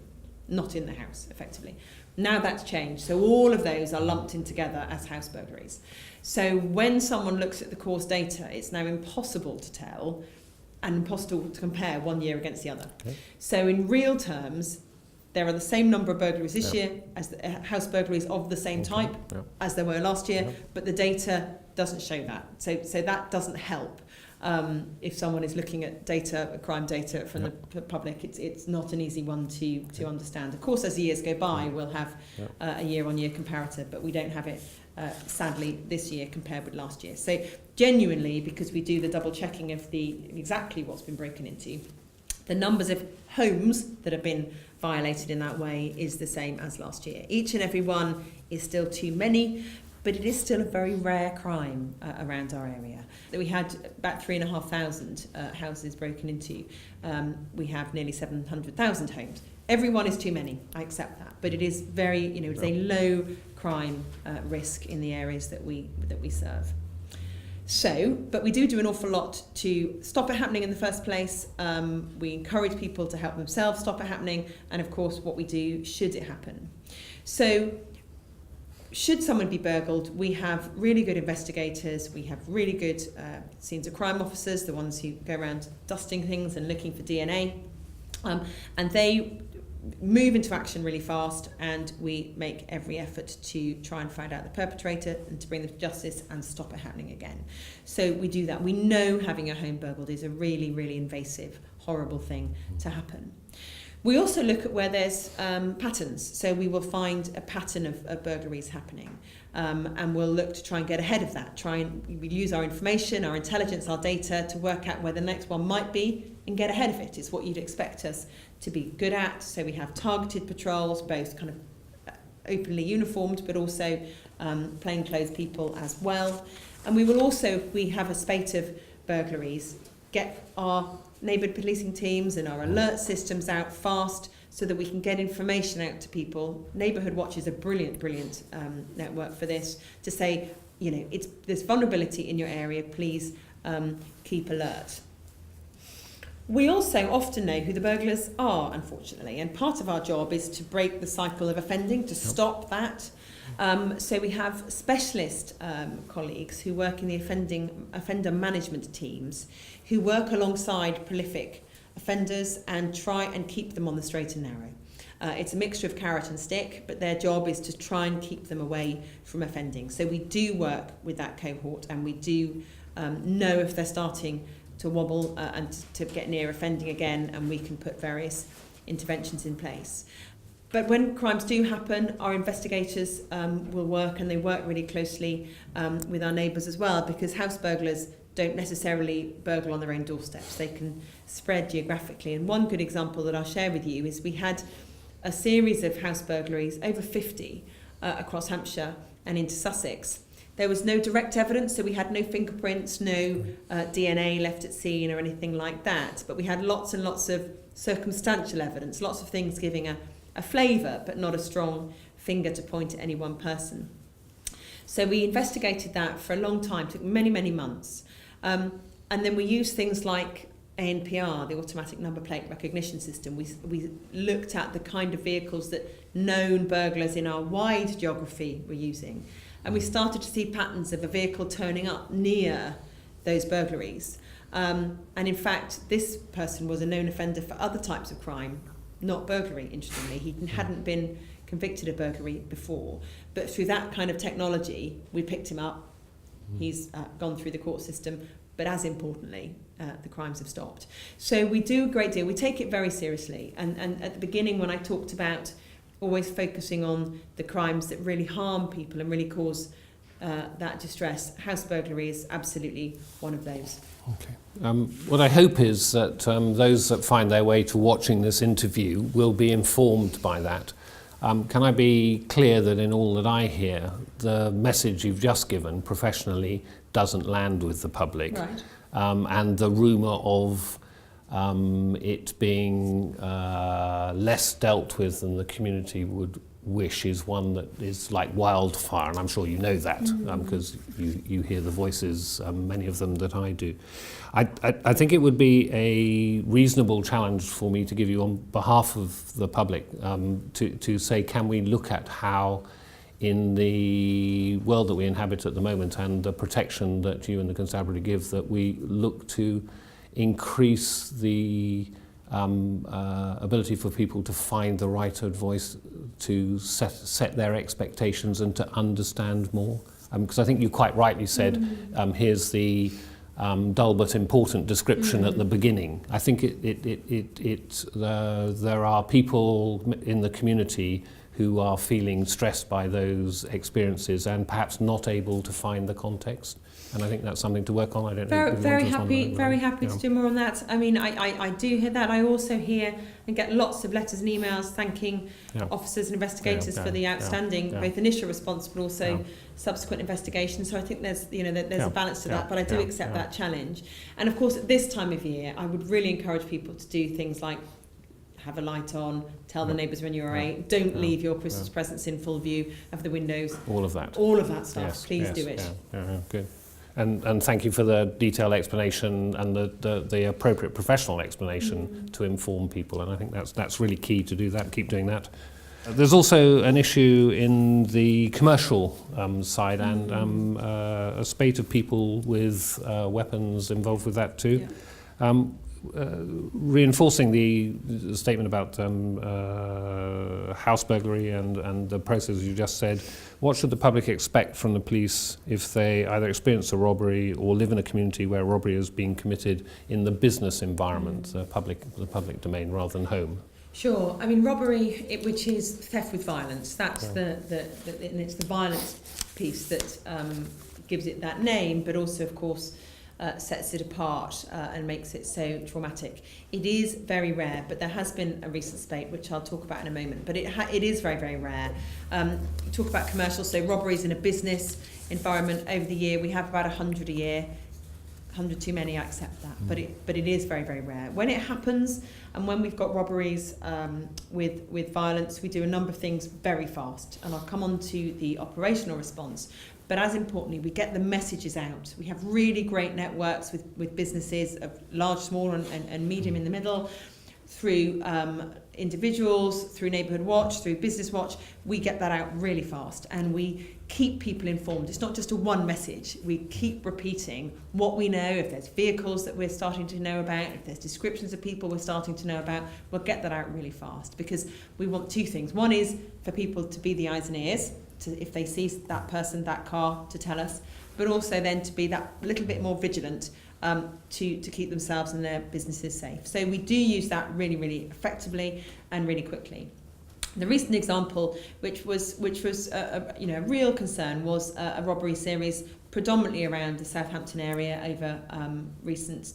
not in the house, effectively. Now that's changed. So all of those are lumped in together as house burglaries. So when someone looks at the course data, it's now impossible to tell and impossible to compare one year against the other. Okay. So in real terms, there are the same number of burglaries this year as the house burglaries of the same type as there were last year, but the data doesn't show that. So that doesn't help. If someone is looking at data, crime data from the public, it's not an easy one to understand. Of course, as the years go by, we'll have a year-on-year comparator, but we don't have it, sadly, this year compared with last year. So genuinely, because we do the double checking of exactly what's been broken into, the numbers of homes that have been violated in that way is the same as last year. Each and every one is still too many, but it is still a very rare crime around our area. We had about 3,500 houses broken into. We have nearly 700,000 homes. Everyone is too many, I accept that, but it is very, it's a low crime risk in the areas that we serve. So, but we do an awful lot to stop it happening in the first place. We encourage people to help themselves stop it happening, and of course what we do should it happen. So, should someone be burgled, we have really good investigators, we have really good scenes of crime officers, the ones who go around dusting things and looking for DNA, and they move into action really fast, and we make every effort to try and find out the perpetrator and to bring them to justice and stop it happening again. So we do that. We know having your home burgled is a really, really invasive, horrible thing to happen. We also look at where there's patterns. So we will find a pattern of burglaries happening, and we'll look to try and get ahead of that. We use our information, our intelligence, our data to work out where the next one might be and get ahead of it. It's what you'd expect us to be good at. So we have targeted patrols, both kind of openly uniformed, but also plainclothes people as well. And we will also, if we have a spate of burglaries, get our neighbourhood policing teams and our alert systems out fast so that we can get information out to people. Neighbourhood Watch is a brilliant network for this, to say, you know, there's vulnerability in your area, please keep alert. We also often know who the burglars are, unfortunately, and part of our job is to break the cycle of offending, to stop that. So we have specialist colleagues who work in the offender management teams, who work alongside prolific offenders and try and keep them on the straight and narrow. It's a mixture of carrot and stick, but their job is to try and keep them away from offending. So we do work with that cohort, and we do know if they're starting to wobble and to get near offending again, and we can put various interventions in place. But when crimes do happen, our investigators will work, and they work really closely with our neighbours as well, because house burglars don't necessarily burgle on their own doorsteps. They can spread geographically. And one good example that I'll share with you is we had a series of house burglaries, over 50, across Hampshire and into Sussex. There was no direct evidence, so we had no fingerprints, no DNA left at scene or anything like that. But we had lots and lots of circumstantial evidence, lots of things giving a flavour, but not a strong finger to point at any one person. So we investigated that for a long time, took many, many months. And then we used things like ANPR, the automatic number plate recognition system. We looked at the kind of vehicles that known burglars in our wide geography were using. And we started to see patterns of a vehicle turning up near those burglaries. And in fact, this person was a known offender for other types of crime, not burglary, interestingly. He hadn't been convicted of burglary before. But through that kind of technology, we picked him up. He's gone through the court system. But as importantly, the crimes have stopped. So we do a great deal. We take it very seriously. And at the beginning, when I talked about always focusing on the crimes that really harm people and really cause that distress, house burglary is absolutely one of those. Okay. What I hope is that those that find their way to watching this interview will be informed by that. Can I be clear that in all that I hear, the message you've just given professionally doesn't land with the public? Right. And the rumour of it being less dealt with than the community would wish is one that is like wildfire, and I'm sure you know that because you hear the voices, many of them that I do. I think it would be a reasonable challenge for me to give you on behalf of the public to say, can we look at how in the world that we inhabit at the moment and the protection that you and the Constabulary give, that we look to increase the ability for people to find the right voice, to set their expectations and to understand more. Because I think you quite rightly said, here's the dull but important description at the beginning. I think there are people in the community who are feeling stressed by those experiences and perhaps not able to find the context. And I think that's something to work on. I don't know. Very happy to do more on that. I mean, I do hear that. I also hear and get lots of letters and emails thanking officers and investigators for the outstanding both initial response but also subsequent investigation. So I think there's a balance to that. But I do accept that challenge. And of course, at this time of year, I would really encourage people to do things like have a light on, tell the neighbours when you're away, don't leave your Christmas presents in full view of the windows. All of that stuff. Please do it. Good. And thank you for the detailed explanation and the appropriate professional explanation to inform people. And I think that's really key to do that. Keep doing that. There's also an issue in the commercial side and a spate of people with weapons involved with that too. Yeah. Reinforcing the statement about house burglary and the process you just said, what should the public expect from the police if they either experience a robbery or live in a community where robbery is being committed in the business environment, the public domain rather than home? Sure. I mean, robbery, which is theft with violence, that's and it's the violence piece that gives it that name, but also, of course, sets it apart and makes it so traumatic. It is very rare, but there has been a recent spate, which I'll talk about in a moment, but it is very, very rare. Talk about commercial, so robberies in a business environment over the year, we have about 100 a year. 100 too many, I accept that, but it is very, very rare. When it happens, and when we've got robberies with violence, we do a number of things very fast, and I'll come on to the operational response. But as importantly, we get the messages out. We have really great networks with businesses of large, small and medium in the middle, through individuals, through Neighbourhood Watch, through Business Watch. We get that out really fast and we keep people informed. It's not just a one message. We keep repeating what we know. If there's vehicles that we're starting to know about, if there's descriptions of people we're starting to know about, we'll get that out really fast because we want two things. One is for people to be the eyes and ears, to, if they see that person, that car, to tell us, but also then to be that little bit more vigilant to keep themselves and their businesses safe. So we do use that really, really effectively and really quickly. The recent example, which was a real concern, was a robbery series predominantly around the Southampton area over recent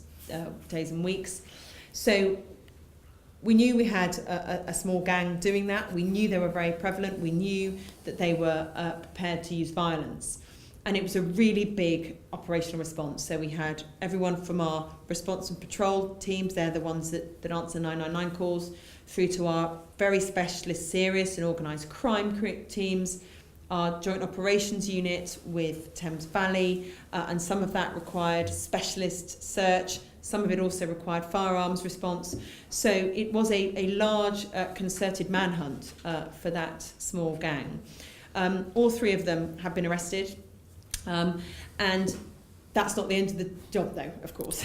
days and weeks. So we knew we had a small gang doing that. We knew they were very prevalent. We knew that they were prepared to use violence. And it was a really big operational response. So we had everyone from our response and patrol teams, they're the ones that answer 999 calls, through to our very specialist serious and organised crime teams, our joint operations unit with Thames Valley, and some of that required specialist search. Some of it also required firearms response. So it was a large concerted manhunt for that small gang. All three of them have been arrested. And that's not the end of the job, though, of course.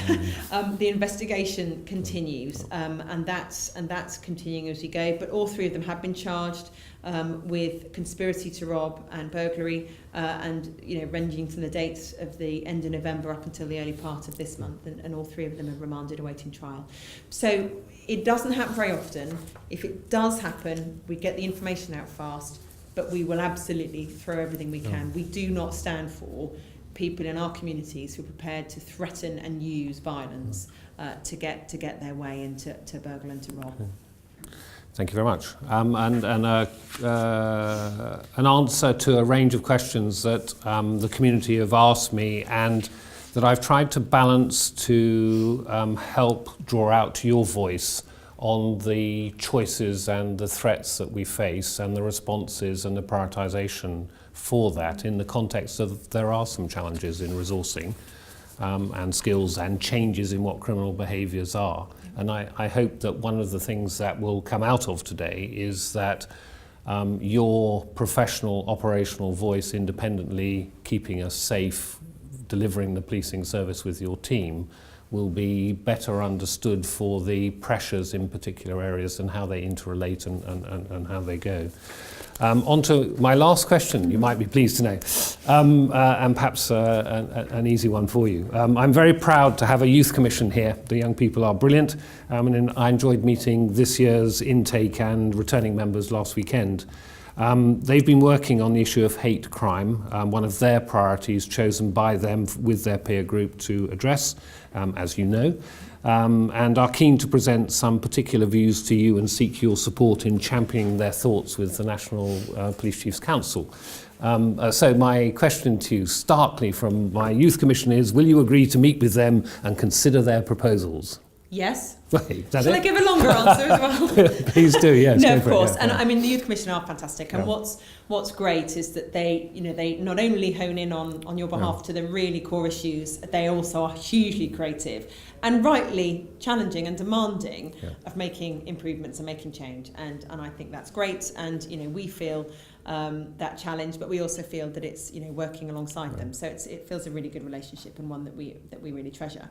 The investigation continues, and that's continuing as we go. But all three of them have been charged with conspiracy to rob and burglary, and ranging from the dates of the end of November up until the early part of this month. And all three of them are remanded awaiting trial. So it doesn't happen very often. If it does happen, we get the information out fast. But we will absolutely throw everything we can. We do not stand for people in our communities who are prepared to threaten and use violence to get their way and to burgle and to rob. Thank you very much. And an answer to a range of questions that the community have asked me and that I've tried to balance to help draw out to your voice on the choices and the threats that we face and the responses and the prioritisation for that in the context of there are some challenges in resourcing and skills and changes in what criminal behaviours are. And I hope that one of the things that will come out of today is that your professional operational voice independently keeping us safe, delivering the policing service with your team will be better understood for the pressures in particular areas and how they interrelate and how they go. On to my last question, you might be pleased to know, and perhaps an easy one for you. I'm very proud to have a youth commission here. The young people are brilliant, and I enjoyed meeting this year's intake and returning members last weekend. They've been working on the issue of hate crime, one of their priorities chosen by them with their peer group to address, as you know, and are keen to present some particular views to you and seek your support in championing their thoughts with the National Police Chiefs Council. So my question to you, starkly from my youth commission, is will you agree to meet with them and consider their proposals? Yes. Wait, is that Shall I it? give a longer answer as well? Please do, yes. No, go of for it, course. yeah, And yeah. I mean, the Youth Commission are fantastic. And Yeah. what's great is that they not only hone in on your behalf to the really core issues, they also are hugely creative and rightly challenging and demanding of making improvements and making change. And I think that's great. And, we feel that challenge, but we also feel that it's working alongside them. So it feels a really good relationship and one that we really treasure.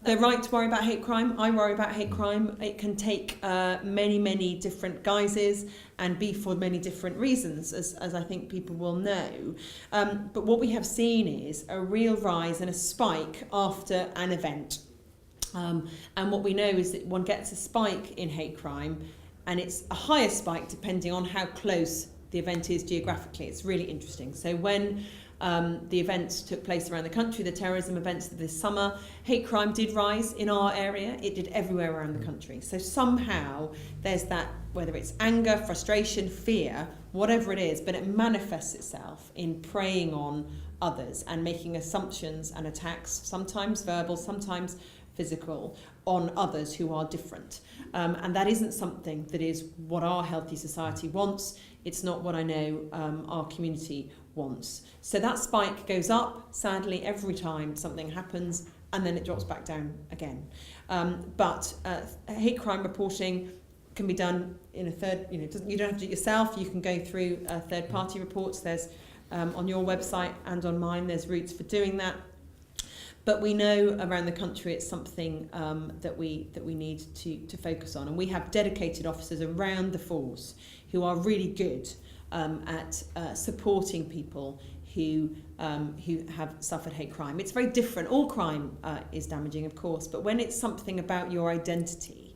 They're right to worry about hate crime. I worry about hate crime. It can take many different guises and be for many different reasons, as I think people will know. But what we have seen is a real rise and a spike after an event. And what we know is that one gets a spike in hate crime, and it's a higher spike depending on how close the event is geographically. It's really interesting. So when the events took place around the country, the terrorism events this summer, hate crime did rise in our area. It did everywhere around the country. So somehow there's that, whether it's anger, frustration, fear, whatever it is, but it manifests itself in preying on others and making assumptions and attacks, sometimes verbal, sometimes physical, on others who are different. And that isn't something that is what our healthy society wants. It's not what I know our community wants. So that spike goes up, sadly, every time something happens, and then it drops back down again. But hate crime reporting can be done in a third, you don't have to do it yourself. You can go through third-party reports. There's on your website and on mine, there's routes for doing that. But we know around the country it's something that we need to focus on. And we have dedicated officers around the force who are really good at supporting people who have suffered hate crime. It's very different. All crime is damaging, of course, but when it's something about your identity,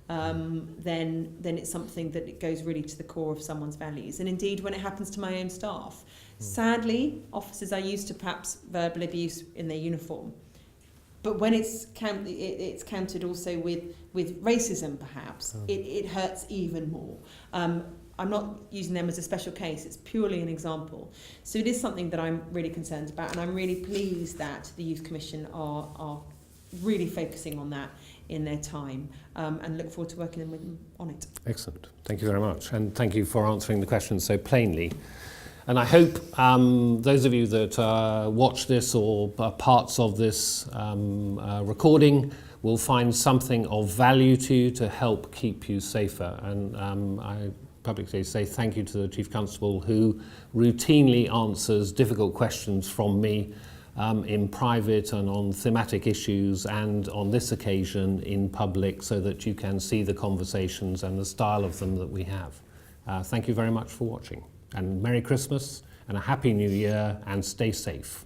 then it's something that it goes really to the core of someone's values. And indeed, when it happens to my own staff, sadly, officers are used to perhaps verbal abuse in their uniform. But when it's counted also with racism, perhaps, it hurts even more. I'm not using them as a special case, it's purely an example. So it is something that I'm really concerned about, and I'm really pleased that the Youth Commission are really focusing on that in their time, and look forward to working with them on it. Excellent. Thank you very much. And thank you for answering the questions so plainly. And I hope those of you that watch this or parts of this recording will find something of value to you to help keep you safer. And I publicly say thank you to the Chief Constable, who routinely answers difficult questions from me in private and on thematic issues, and on this occasion in public, so that you can see the conversations and the style of them that we have. Thank you very much for watching, and Merry Christmas and a Happy New Year, and stay safe.